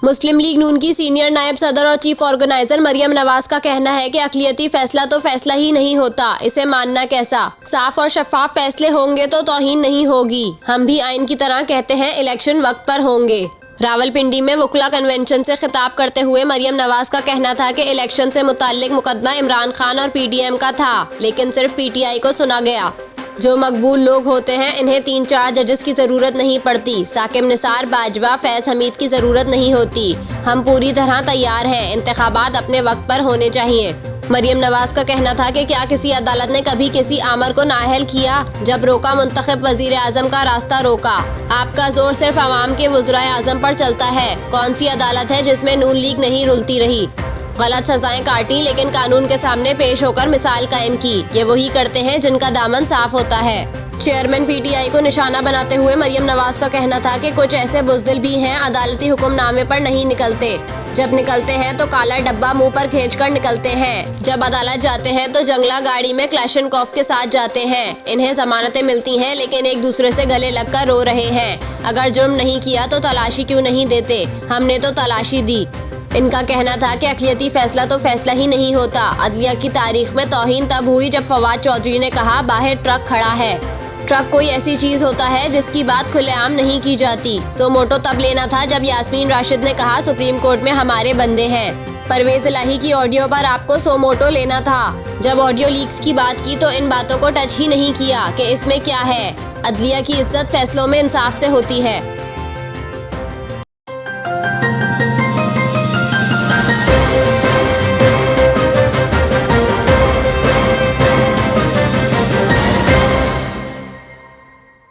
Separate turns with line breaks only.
मुस्लिम league नून की senior नायब सदर और चीफ ऑर्गेनाइजर मरियम नवाज का कहना है कि अक़लियती फैसला तो फैसला ही नहीं होता, इसे मानना कैसा। साफ और शफाफ फैसले होंगे तो तौहीन नहीं होगी। हम भी आइन की तरह कहते हैं इलेक्शन वक्त पर होंगे। रावलपिंडी में वकला कन्वेंशन से खिताब करते हुए मरियम नवाज का कहना था कि इलेक्शन से मुताल्लिक मुकदमा इमरान खान और PDM का था, लेकिन सिर्फ PTI को सुना गया। जो मकबूल लोग होते हैं इन्हें 3-4 जजेस की ज़रूरत नहीं पड़ती। साकिब निसार, बाजवा, फैज़ हमीद की ज़रूरत नहीं होती। हम पूरी तरह तैयार हैं, इंतखाबात अपने वक्त पर होने चाहिए। मरियम नवाज का कहना था कि क्या किसी अदालत ने कभी किसी आमर को नाअहल किया? जब रोका मुंतखब वजीर आजम का रास्ता रोका। आपका जोर सिर्फ अवाम के वज़राए आजम पर चलता है। कौन सी अदालत है जिसमें नून लीग नहीं रुलती रही? गलत सजाएं काटी लेकिन कानून के सामने पेश होकर मिसाल कायम की। ये वही करते हैं जिनका दामन साफ होता है। चेयरमैन PTI को निशाना बनाते हुए मरियम नवाज का कहना था कि कुछ ऐसे बुज़दिल भी हैं अदालती हुक्मनामे पर नहीं निकलते। जब निकलते हैं तो काला डब्बा मुंह पर खींचकर निकलते हैं। जब अदालत जाते हैं तो जंगला गाड़ी में क्लैशनकॉफ के साथ जाते हैं। इन्हें जमानतें मिलती हैं लेकिन एक दूसरे से गले लगकर रो रहे हैं। अगर जुर्म नहीं किया तो तलाशी क्यों नहीं देते? हमने तो तलाशी दी। इनका कहना था कि अक़लियती फैसला तो फैसला ही नहीं होता। अदलिया की तारीख में तौहीन तब हुई जब फवाद चौधरी ने कहा बाहर ट्रक खड़ा है। ट्रक कोई ऐसी चीज होता है जिसकी बात खुलेआम नहीं की जाती। सो मोटो तब लेना था जब यास्मीन राशिद ने कहा सुप्रीम कोर्ट में हमारे बंदे हैं। परवेज इलाही की ऑडियो पर आपको सो मोटो लेना था। जब ऑडियो लीक्स की बात की तो इन बातों को टच ही नहीं किया कि इसमें क्या है। अदलिया की इज्जत फैसलों में इंसाफ से होती है।